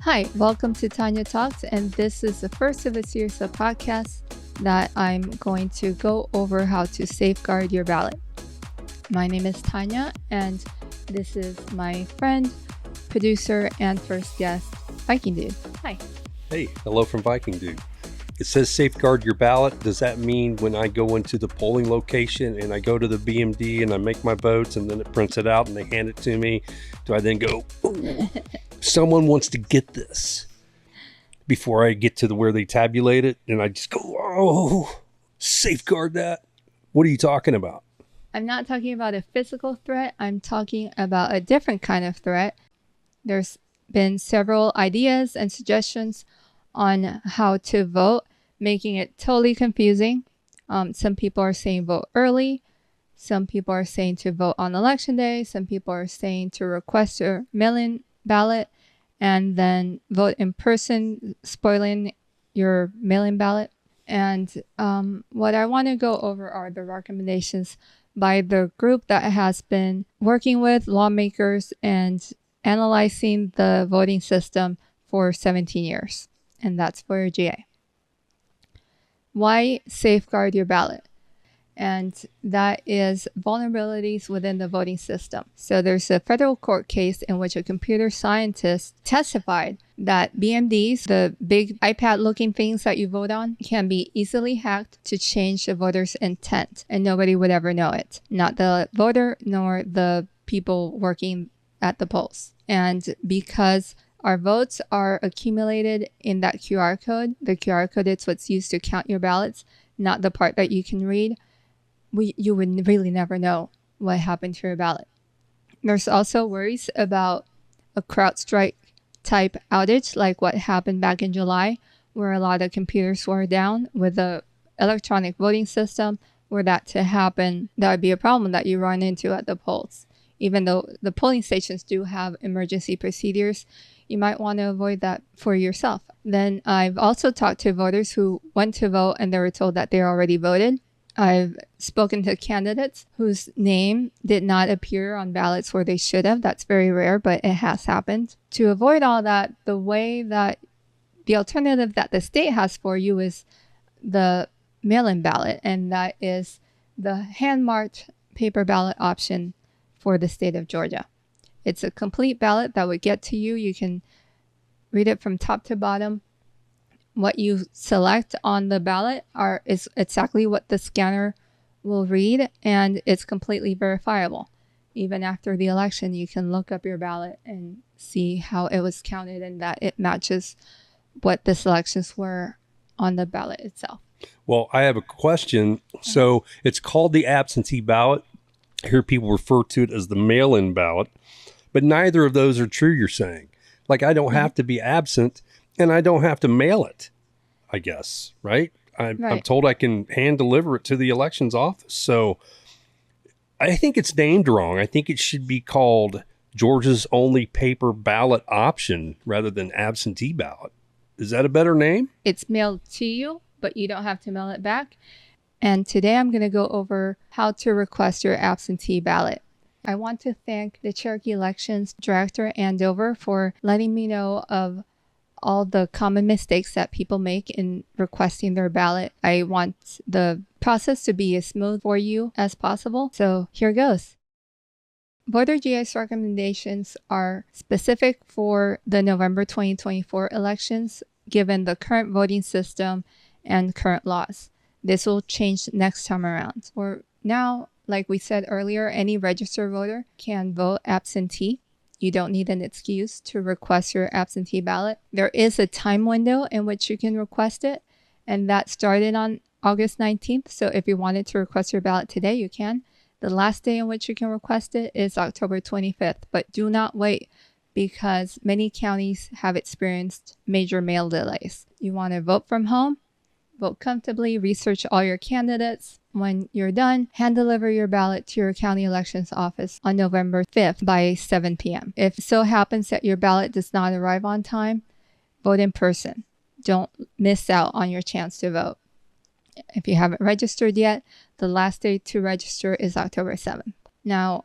Hi, welcome to TaniaTalks, and this is the first of a series of podcasts that I'm going to go over how to safeguard your ballot. My name is Tania, and this is my friend, producer, and first guest, Viking Dude. Hi. Hey, hello from Viking Dude. It says safeguard your ballot. Does that mean when I go into the polling location and I go to the BMD and I make my votes and then it prints it out and they hand it to me, do I then go, ooh, someone wants to get this before I get to where they tabulate it, and I just go, oh, safeguard that? What are you talking about? I'm not talking about a physical threat. I'm talking about a different kind of threat. There's been several ideas and suggestions on how to vote, making it totally confusing. Some people are saying vote early. Some people are saying to vote on election day. Some people are saying to request your mail-in ballot and then vote in person, spoiling your mail-in ballot. And what I want to go over are the recommendations by the group that has been working with lawmakers and analyzing the voting system for 17 years. And that's for your GA. Why safeguard your ballot? And that is vulnerabilities within the voting system. So there's a federal court case in which a computer scientist testified that BMDs, the big iPad-looking things that you vote on, can be easily hacked to change the voter's intent, and nobody would ever know it. Not the voter, nor the people working at the polls. And because our votes are accumulated in that QR code, the QR code is what's used to count your ballots, not the part that you can read, you would really never know what happened to your ballot. There's also worries about a CrowdStrike type outage, like what happened back in July, where a lot of computers were down with the electronic voting system. Were that to happen, that would be a problem that you run into at the polls. Even though the polling stations do have emergency procedures, you might want to avoid that for yourself. Then I've also talked to voters who went to vote and they were told that they already voted. I've spoken to candidates whose name did not appear on ballots where they should have. That's very rare, but it has happened. To avoid all that, the alternative that the state has for you is the mail-in ballot, and that is the hand-marked paper ballot option for the state of Georgia. It's a complete ballot that would get to you. You can read it from top to bottom. What you select on the ballot is exactly what the scanner will read, and it's completely verifiable. Even after the election, you can look up your ballot and see how it was counted and that it matches what the selections were on the ballot itself. Well, I have a question. So it's called the absentee ballot. I hear people refer to it as the mail-in ballot, but neither of those are true, you're saying. Like, I don't have to be absent and I don't have to mail it, I guess, right? I'm told I can hand deliver it to the elections office. So I think it's named wrong. I think it should be called Georgia's only paper ballot option rather than absentee ballot. Is that a better name? It's mailed to you, but you don't have to mail it back. And today I'm going to go over how to request your absentee ballot. I want to thank the Cherokee Elections Director, Andover, for letting me know of all the common mistakes that people make in requesting their ballot. I want the process to be as smooth for you as possible. So here goes. Voter GIS recommendations are specific for the November 2024 elections, given the current voting system and current laws. This will change next time around. For now, like we said earlier, any registered voter can vote absentee. You don't need an excuse to request your absentee ballot. There is a time window in which you can request it, and that started on August 19th. So if you wanted to request your ballot today, you can. The last day in which you can request it is October 25th, but do not wait because many counties have experienced major mail delays. You want to vote from home? Vote comfortably, research all your candidates. When you're done, hand deliver your ballot to your county elections office on November 5th by 7 p.m. If it so happens that your ballot does not arrive on time, vote in person. Don't miss out on your chance to vote. If you haven't registered yet, the last day to register is October 7th. Now,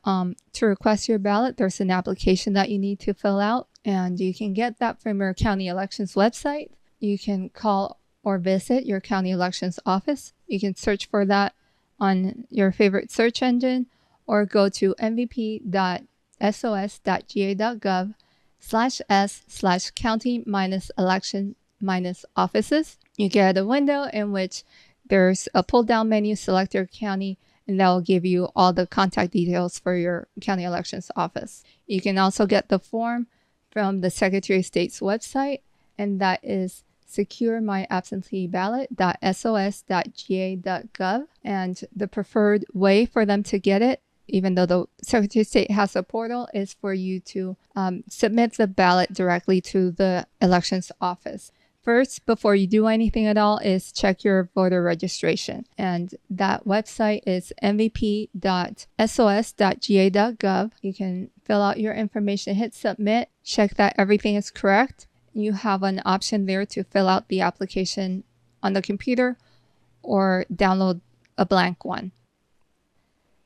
to request your ballot, there's an application that you need to fill out, And you can get that from your county elections website. You can call or visit your county elections office. You can search for that on your favorite search engine or go to mvp.sos.ga.gov/s/county-election-offices. You get a window in which there's a pull-down menu, select your county, and that will give you all the contact details for your county elections office. You can also get the form from the Secretary of State's website, and that is securemyabsenteeballot.sos.ga.gov. And the preferred way for them to get it, even though the Secretary of State has a portal, is for you to submit the ballot directly to the elections office. First, before you do anything at all, is check your voter registration. And that website is mvp.sos.ga.gov. You can fill out your information, hit submit, check that everything is correct. You have an option there to fill out the application on the computer or download a blank one.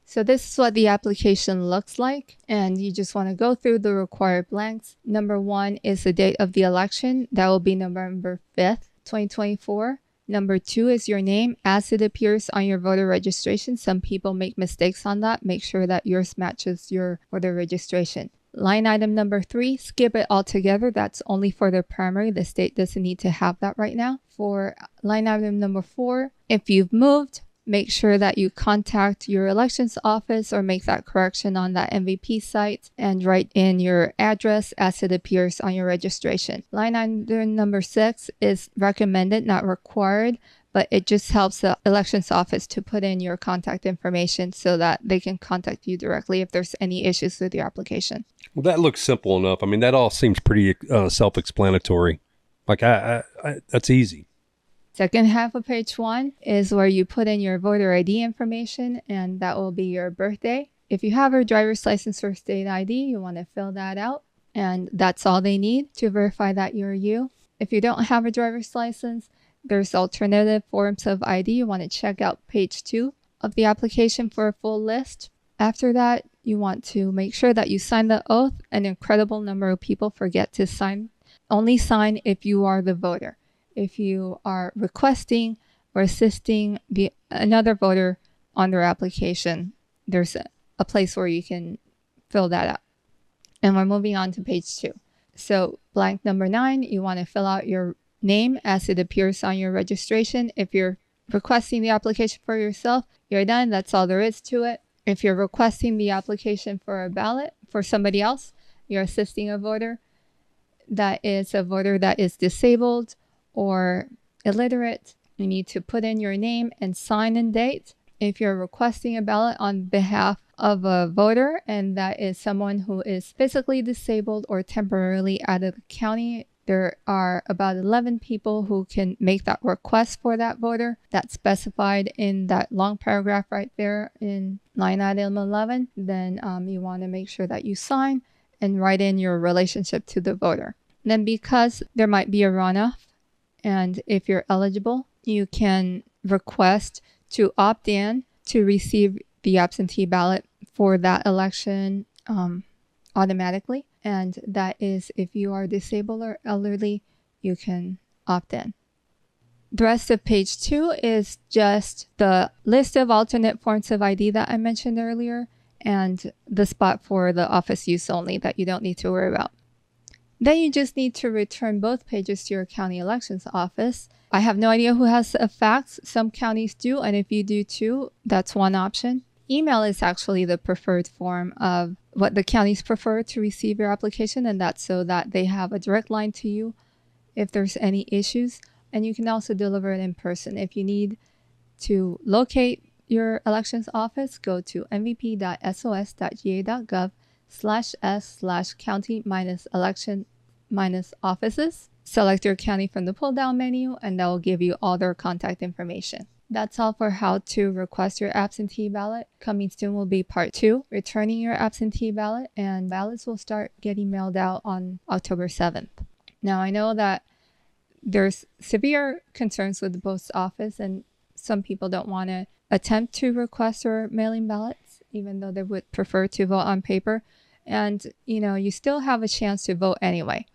So this is what the application looks like, and you just want to go through the required blanks. Number 1 is the date of the election. That will be November 5th, 2024. Number 2 is your name as it appears on your voter registration. Some people make mistakes on that. Make sure that yours matches your voter registration. Line item number 3, skip it altogether. That's only for the primary. The state doesn't need to have that right now. For line item number 4, if you've moved, make sure that you contact your elections office or make that correction on that MVP site and write in your address as it appears on your registration. Line item number 6 is recommended, not required, but it just helps the elections office to put in your contact information so that they can contact you directly if there's any issues with your application. Well, that looks simple enough. I mean, that all seems pretty self-explanatory. Like, that's easy. Second half of page 1 is where you put in your voter ID information, and that will be your birthday. If you have a driver's license or state ID, you want to fill that out, and that's all they need to verify that you're you. If you don't have a driver's license, there's alternative forms of ID. You want to check out page 2 of the application for a full list. After that, you want to make sure that you sign the oath. An incredible number of people forget to sign. Only sign if you are the voter. If you are requesting or assisting another voter on their application, there's a place where you can fill that out. And we're moving on to page 2. So blank number 9, you want to fill out your name as it appears on your registration. If you're requesting the application for yourself, you're done. That's all there is to it. If you're requesting the application for a ballot for somebody else, you're assisting a voter. That is a voter that is disabled or illiterate. You need to put in your name and sign and date. If you're requesting a ballot on behalf of a voter and that is someone who is physically disabled or temporarily out of the county, there are about 11 people who can make that request for that voter. That's specified in that long paragraph right there in line item 11. Then you want to make sure that you sign and write in your relationship to the voter. Then because there might be a runoff, and if you're eligible, you can request to opt in to receive the absentee ballot for that election automatically. And that is if you are disabled or elderly, you can opt in. The rest of page 2 is just the list of alternate forms of ID that I mentioned earlier and the spot for the office use only that you don't need to worry about. Then you just need to return both pages to your county elections office. I have no idea who has a fax. Some counties do, and if you do too, that's one option. Email is actually the preferred form of what the counties prefer to receive your application, and that's so that they have a direct line to you if there's any issues. And you can also deliver it in person. If you need to locate your elections office, go to mvp.sos.ga.gov/s/county-election-offices. Select your county from the pull-down menu, and that will give you all their contact information. That's all for how to request your absentee ballot. Coming soon will be part 2, returning your absentee ballot, and ballots will start getting mailed out on October 7th. Now, I know that there's severe concerns with the post office, and some people don't want to attempt to request or mailing ballots, even though they would prefer to vote on paper. And, you still have a chance to vote anyway.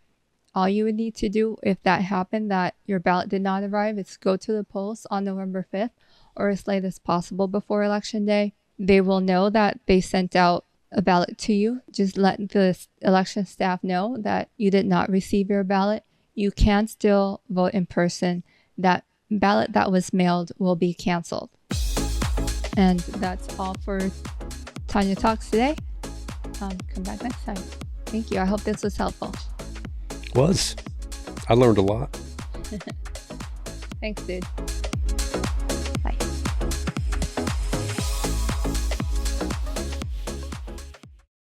All you would need to do if that happened, that your ballot did not arrive, is go to the polls on November 5th or as late as possible before Election Day. They will know that they sent out a ballot to you. Just let the election staff know that you did not receive your ballot. You can still vote in person. That ballot that was mailed will be canceled. And that's all for Tanya Talks today. Come back next time. Thank you. I hope this was helpful. I learned a lot. Thanks, dude.